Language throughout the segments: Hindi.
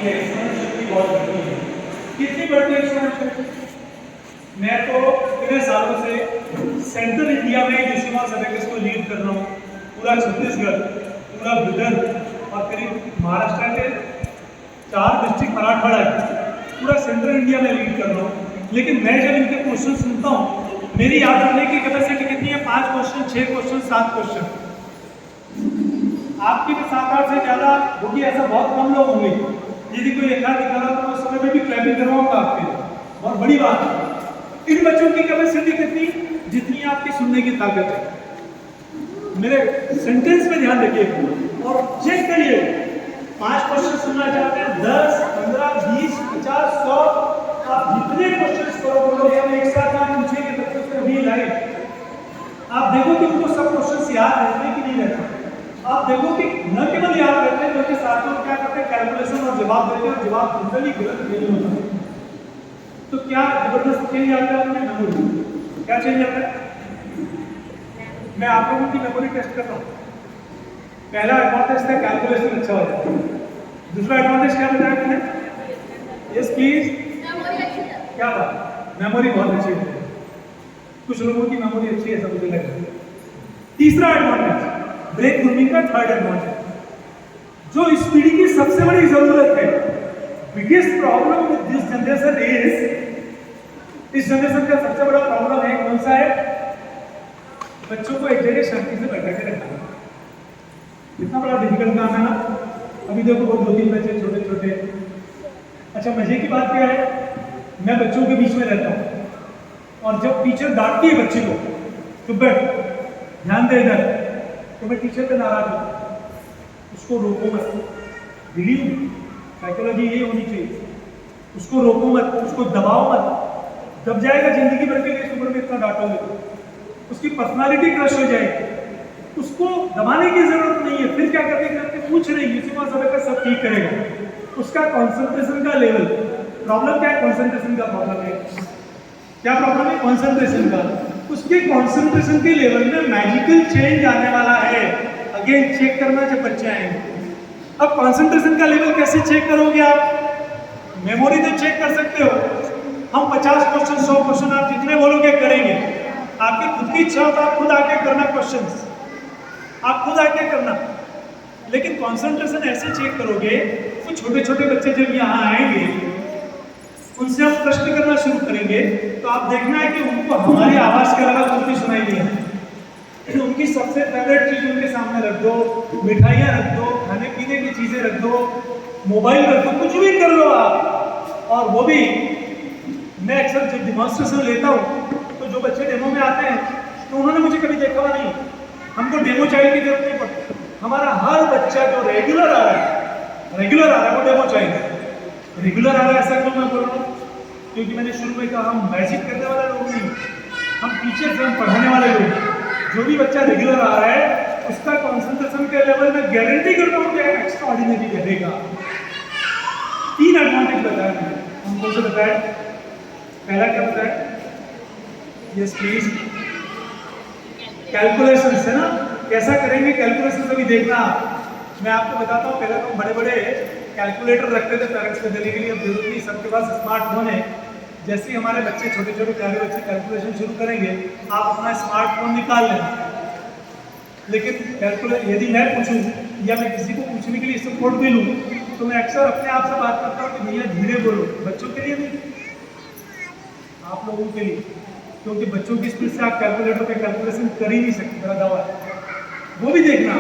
है, स्मरण शक्ति बहुत बढ़ती है। कितनी बढ़ती है स्मरण शक्ति? मैं तो इतने सालों से सेंट्रल इंडिया में योशीमास अबेकस को लीड कर रहा हूँ। पूरा छत्तीसगढ़, पूरा विदर्भ और करीब महाराष्ट्र के 4 डिस्ट्रिक्ट मराठवाड़ा है, पूरा सेंट्रल इंडिया में लीड कर रहा हूँ। लेकिन मैं जब इनके क्वेश्चन सुनता हूँ, मेरी याद रखने की कैपेसिटी कितनी है? 5 क्वेश्चन, 6 क्वेश्चन, 7 क्वेश्चन। आपकी भी 7-8 से ज़्यादा होगी, ऐसा बहुत कम लोग होंगे। यदि कोई एक आध दिखा रहा तो उस समय में भी क्लैपिंग करवाऊंगा आपके, बहुत बड़ी बात है। इन बच्चों की कैपेसिटी कितनी? जितनी आपकी सुनने की ताकत है। मेरे सेंटेंस पे ध्यान रखिए और चेक करिए। 5 क्वेश्चन सुनना चाहते हैं, 10, 15, 20, 50, 100, आप जितने क्वेश्चन करोगे हम एक साथ आप पूछेंगे तब तक कभी लाइव आप देखो कि उनको सब क्वेश्चन याद रहते हैं कि नहीं रहते। आप देखो कि न केवल याद रहते हैं बल्कि साथ में क्या करते हैं, कैलकुलेशन और जवाब देते हैं, और जवाब टोटली गलत नहीं होता है। तो क्या जबरदस्त चेंज आता है अपने मेमोरी? क्या चेंज आता है? मैं आप लोगों की मेमोरी टेस्ट करता हूँ। पहला एडवांटेज था कैलकुलेशन अच्छा हो जाता है। दूसरा एडवांटेज क्या बताया मैंने? Yes please. क्या बात, मेमोरी बहुत अच्छी है। कुछ लोगों की मेमोरी अच्छी है, सब मुझे लगता है। तीसरा एडवांटेज, ब्रेन ग्रूमिंग का थर्ड एडवांटेज, जो इस पीढ़ी की सबसे बड़ी जरूरत है। Biggest problem with this generation is, इस जनरेशन का सबसे बड़ा प्रॉब्लम है कौन सा है? बच्चों को एक जगह शांति से बैठा के रखना। कितना बड़ा डिफिकल्ट काम है ना। अभी देखो वो 2-3 बच्चे छोटे छोटे। अच्छा मजे की बात क्या है, मैं बच्चों के बीच में रहता हूँ और जब टीचर डांटती है बच्चे को, चुप बैठ, ध्यान दे इधर, तो मैं टीचर पे नाराज हूँ। उसको रोको मत। बिलीव साइकोलॉजी यही होनी चाहिए। उसको रोको मत, उसको दबाओ मत। दब जाएगा जिंदगी भर के लिए, इस उम्र में इतना डांटोगे उसकी पर्सनालिटी क्रश हो जाएगी। उसको दबाने की जरूरत नहीं है। फिर क्या करके पूछ रही है सब ठीक करेगा। उसका कॉन्सेंट्रेशन का लेवल, प्रॉब्लम क्या है? कॉन्सेंट्रेशन का प्रॉब्लम है। क्या प्रॉब्लम है? कॉन्सेंट्रेशन का। उसके कॉन्सेंट्रेशन के लेवल में मैजिकल चेंज आने वाला है। अगेन चेक करना जब बच्चे आएंगे। अब कॉन्सेंट्रेशन का लेवल कैसे चेक करोगे आप? मेमोरी तो चेक कर सकते हो। हम 50 क्वेश्चन, 100 क्वेश्चन आप जितने बोलोगे करेंगे। आपकी खुद की इच्छा हो तो आप खुद आके करना क्वेश्चंस, आप खुद आके करना। लेकिन कॉन्सेंट्रेशन ऐसे चेक करोगे तो छोटे छोटे बच्चे जब यहाँ आएंगे, उनसे हम प्रश्न करना शुरू करेंगे तो आप देखना है कि उनको हमारी आवाज के अलावा कुछ भी सुनाई नहीं है। उनकी सबसे फेवरेट चीज उनके सामने रख दो, मिठाइयाँ रख दो, खाने पीने की चीजें रख दो, मोबाइल रख दो, कुछ भी कर लो आप। और वो भी मैं अक्सर जब डिमॉन्स्ट्रेशन लेता हूँ तो जो बच्चे डेमो में आते हैं तो उन्होंने मुझे कभी देखा हुआ नहीं। हमको डेमो चाहिए की जरूरत नहीं पड़ती। हमारा हर बच्चा जो रेगुलर आ रहा है वो डेमो चाहिए। रेगुलर आ रहा है ऐसा क्यों मैं बोल रहा हूँ? क्योंकि मैंने शुरू में कहा हम मैजिक करने वाले लोग नहीं, हम टीचर से, हम पढ़ाने वाले लोग। जो भी बच्चा रेगुलर आ रहा है उसका कॉन्सेंट्रेशन के लेवल में गारंटी करता हूँ कि एक्स्ट्रा ऑर्डिनरी रहेगा। 3 एडवांटेज बताया मैंने। हमको से बताया, पहला क्या बताया? Yes please. कैलकुलेशन है ना, कैसा करेंगे कैलकुलेशन अभी देखना। मैं आपको बताता हूँ, पहले तो बड़े बड़े कैलकुलेटर रखते थे पेरेंट्स को देने के लिए। अब जरूरत नहीं, सबके पास स्मार्टफोन है। जैसे ही हमारे बच्चे छोटे छोटे प्यारे बच्चे कैलकुलेशन शुरू करेंगे, आप अपना स्मार्टफोन निकाल लेना। लेकिन कैलकुलेट यदि मैं पूछूं या मैं किसी को पूछने के लिए सपोर्ट भी लूँ तो मैं अक्सर अपने आप से बात करता हूँ कि भैया धीरे बोलो। बच्चों के लिए नहीं, आप लोगों के लिए, क्योंकि बच्चों की स्पीड से आप कैलकुलेटर पे कैलकुलेशन कर ही नहीं सकते। मेरा दावा है, वो भी देखना।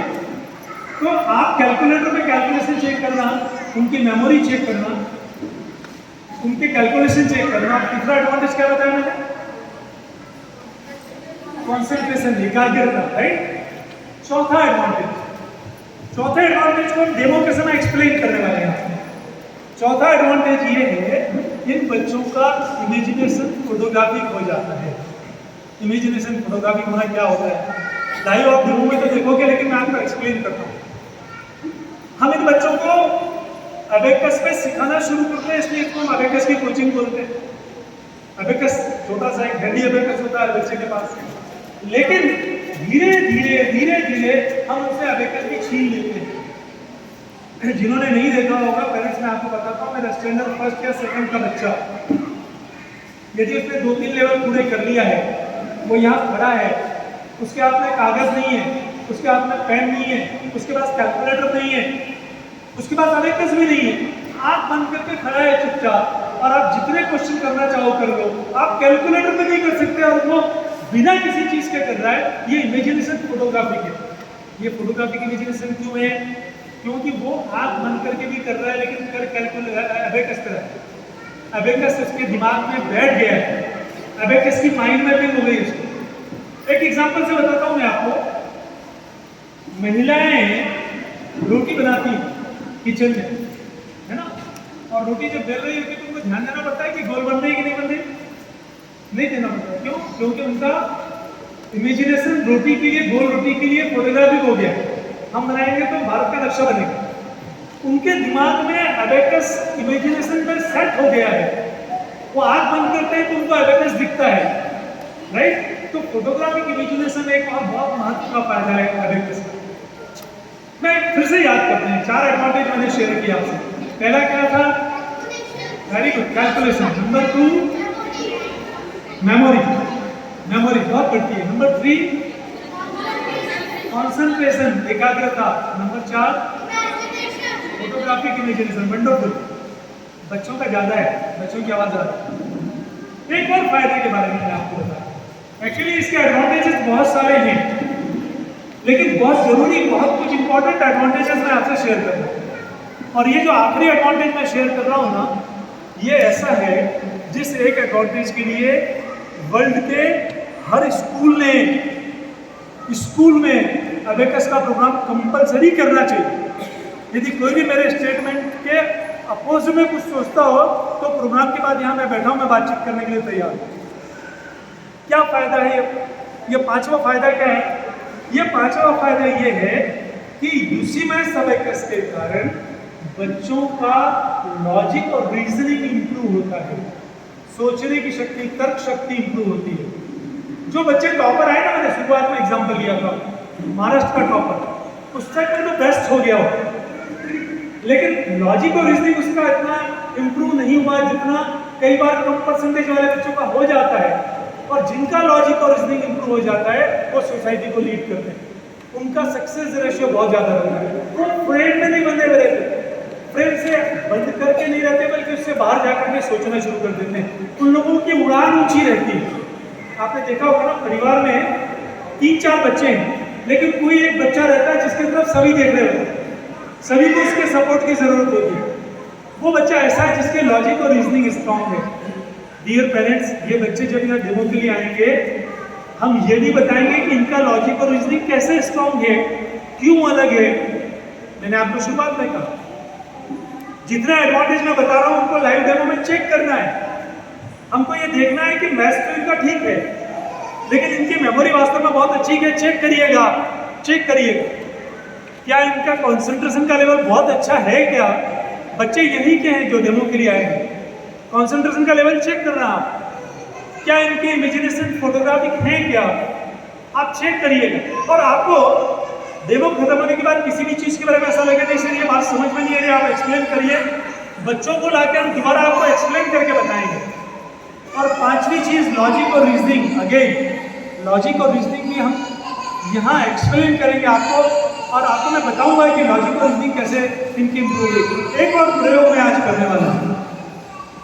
तो आप कैलकुलेटर पे कैलकुलेशन चेक करना, उनकी मेमोरी चेक करना, उनके कैलकुलेशन चेक करना। तीसरा एडवांटेज क्या बताया मैंने? कॉन्सेंट्रेशन, एकाग्रता, राइट। चौथा एडवांटेज को डेमो के समय एक्सप्लेन करने वाले हैं। चौथा एडवांटेज ये है, इन बच्चों का इमेजिनेशन फोटोग्राफिक हो जाता है। इमेजिनेशन फोटोग्राफिक होना क्या होता है लाइव आप डेमो में तो देखोगे, लेकिन मैं आपको एक्सप्लेन करता हूँ। हम इन बच्चों को अबेकस पे सिखाना शुरू करते हैं, इसलिए इसको हम अबेकस की कोचिंग बोलते हैं। अबेकस छोटा सा एक हैंडी अबेकस होता है बच्चे के पास, लेकिन धीरे धीरे हम उनसे अबेकस भी छीन लेते हैं। जिन्होंने नहीं देखा होगा पेरेंट्स, मैं आपको बताता हूँ, मेरा स्टैंडर्ड फर्स्ट या सेकंड का बच्चा यदि उसने 2-3 लेवल पूरे कर लिया है, वो यहाँ खड़ा है, उसके हाथ में कागज नहीं है, उसके हाथ में पेन नहीं है, उसके पास कैलकुलेटर नहीं है, उसके पास अबेकस भी नहीं है, आँख बंद करके खड़ा है चुपचाप, और आप जितने क्वेश्चन करना चाहो कर लो, आप कैलकुलेटर पे नहीं कर सकते, और वो बिना किसी चीज के कर रहा है। ये इमेजिनेशन फोटोग्राफी है। ये फोटोग्राफी की इमेजिनेशन क्यों है? क्योंकि वो आँख बंद करके भी कर रहा है, लेकिन कर कैलकुलेटर अबेकस कर रहा है। अबेकस उसके दिमाग में बैठ गया है, अबेकस की माइंड में भी हो गई उसको। एक एग्जांपल से बताता हूँ मैं आपको। महिलाएं रोटी बनाती हैं किचन में, है ना, और रोटी जब बेल रही होती है तो उनको ध्यान देना पड़ता है कि गोल बन रही है कि नहीं बन रही, नहीं देना पड़ता। क्यों? क्योंकि उनका इमेजिनेशन रोटी के लिए, गोल रोटी के लिए फोटोग्राफिक हो गया। हम बनाएंगे तो भारत का नक्शा बनेगा। उनके दिमाग में अबेकस इमेजिनेशन में सेट हो गया है। वो आँख बंद करते हैं तो उनको अबेकस दिखता है, राइट? तो फोटोग्राफिक इमेजिनेशन एक और बहुत महत्व का फायदा है अबेकस का। मैं फिर से याद करते हैं, 4 एडवांटेज मैंने शेयर किया आपसे। पहला क्या था? Very good, calculation. Number 2, memory, memory बहुत बढ़ती है। नंबर 3, कॉन्सेंट्रेशन, एकाग्रता। Number 4, photographic imagination. वंडरफुल। बच्चों का ज्यादा है, बच्चों की आवाज ज्यादा है। एक और फायदे के बारे में मैं आपको बताऊं। एक्चुअली इसके एडवांटेजेस बहुत सारे हैं, लेकिन बहुत जरूरी, बहुत कुछ इंपॉर्टेंट एडवांटेजेस मैं आपसे शेयर कर रहा हूँ। और ये जो आखिरी एडवांटेज मैं शेयर कर रहा हूँ ना, ये ऐसा है जिस एक एडवांटेज के लिए वर्ल्ड के हर स्कूल में अबेकस का प्रोग्राम कंपलसरी करना चाहिए। यदि कोई भी मेरे स्टेटमेंट के अपोज में कुछ सोचता हो तो प्रोग्राम के बाद यहाँ मैं बैठा हूँ, मैं बातचीत करने के लिए तैयार हूँ। क्या फायदा है ये 5वां फायदा क्या है? ये 5वां फायदा ये है कि यूसीएमएस अबेकस के कारण बच्चों का लॉजिक और रीजनिंग इंप्रूव होता है, सोचने की शक्ति, तर्क शक्ति इंप्रूव होती है। जो बच्चे टॉपर आए ना, मैंने शुरुआत में एग्जांपल लिया था महाराष्ट्र का टॉपर, उस टाइम में तो बेस्ट हो गया हो, लेकिन लॉजिक और रीजनिंग उसका इतना इंप्रूव नहीं हुआ जितना कई बार कम परसेंटेज वाले बच्चों का हो जाता है। और जिनका लॉजिक और रीजनिंग इंप्रूव हो जाता है वो सोसाइटी को लीड करते हैं, उनका सक्सेस रेशियो बहुत ज्यादा रहता है। वो फ्रेम में नहीं बंधे हुए रहते, फ्रेम से बंद करके नहीं रहते, बल्कि उससे बाहर जाकर के सोचना शुरू कर देते हैं। उन लोगों की उड़ान ऊंची रहती है। आपने देखा होगा ना, परिवार में 3-4 बच्चे हैं, लेकिन कोई एक बच्चा रहता है जिसकी तरफ सभी देख रहे होते हैं, सभी को उसके सपोर्ट की जरूरत होती है। वो बच्चा ऐसा है जिसके लॉजिक और रीजनिंग स्ट्रॉन्ग है। डियर पेरेंट्स, ये बच्चे जब यहाँ डेमो के लिए आएंगे, हम ये भी बताएंगे कि इनका लॉजिक और रीजनिंग कैसे स्ट्रॉन्ग है, क्यों अलग है। मैंने आपको शुरुआत में कहा, जितना एडवांटेज मैं बता रहा हूँ उनको लाइव डेमो में चेक करना है। हमको ये देखना है कि मैथ्स तो इनका ठीक है, लेकिन इनकी मेमोरी वास्तव में बहुत अच्छी है। चेक करिएगा, चेक करिएगा क्या इनका कंसंट्रेशन का लेवल बहुत अच्छा है क्या। बच्चे यही के हैं जो डेमो के लिए आए हैं। कंसंट्रेशन का लेवल चेक करना आप, क्या इनके इमेजिनेशन फोटोग्राफिक है क्या, आप चेक करिएगा। और आपको डेमो खत्म होने के बाद किसी भी चीज के बारे में ऐसा लगे जैसे ये बात समझ में नहीं आ रही, आप एक्सप्लेन करिए। बच्चों को लाके हम दोबारा आपको एक्सप्लेन करके बताएंगे। और 5वीं चीज लॉजिक और रीजनिंग। अगेन लॉजिक और रीजनिंग भी हम यहाँ एक्सप्लेन करेंगे आपको, और आपको मैं बताऊंगा कि लॉजिक और रीजनिंग कैसे इनकी इंप्रूव होगी। एक और प्रयोग मैं आज करने वाला हूँ,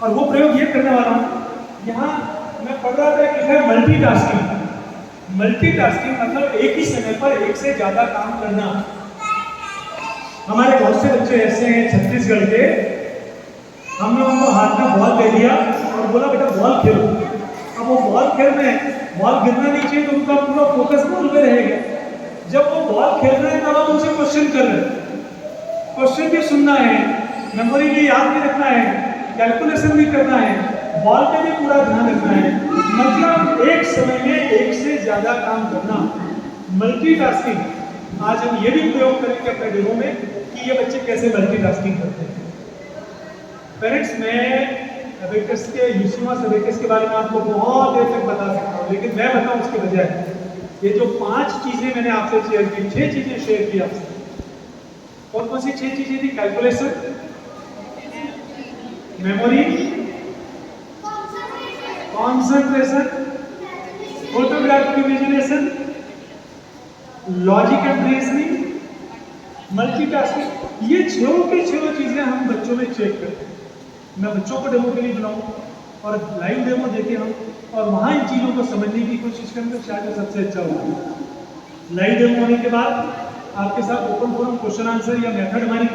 और वो प्रयोग ये करने वाला हूँ, यहाँ मैं पढ़ रहा था कि है मल्टीटास्किंग। मल्टीटास्किंग मतलब एक ही समय पर एक से ज्यादा काम करना। हमारे बहुत से बच्चे ऐसे हैं छत्तीसगढ़ के, हमने उनको हाथ में बॉल दे दिया और बोला बेटा बॉल खेलो। अब वो बॉल खेल रहे हैं, बॉल गिरना नहीं चाहिए तो उनका पूरा फोकस बॉल पे रहेगा। जब वो बॉल खेल रहे हैं तब हम उनसे क्वेश्चन कर रहे हैं, क्वेश्चन भी सुनना है, मेमोरी भी याद भी रखना है, कैलकुलेशन भी करना है, बॉल पे भी पूरा ध्यान रखना है। मतलब एक समय में एक से ज्यादा काम करना, मल्टीटास्किंग। आज हम ये भी प्रयोग करेंगे अपने डेमो में कि ये बच्चे कैसे मल्टीटास्किंग करते हैं। पेरेंट्स, मैं अबेकस के यूसीएमएस अबेकस के बारे में आपको बहुत देर तक बता सकता हूँ, लेकिन मैं बताऊँ उसके बजाय ये जो 5 चीजें मैंने आपसे शेयर की, 6 चीजें शेयर की आपसे, कौन कौन सी 6 चीजें थी? Calculation, memory, concentration, photographic imagination, logic and reasoning, multitasking. ये 6 के 6 चीजें हम बच्चों में चेक करते हैं। मैं बच्चों को डेमो के लिए बुलाऊं और लाइव डेमो देके हम और वहां इन चीजों को समझने की कोशिश करें तो शायद सबसे अच्छा होगा। लाइव डेमो होने के बाद आपके साथ ओपन फोरम क्वेश्चन आंसर या मेथड हमारी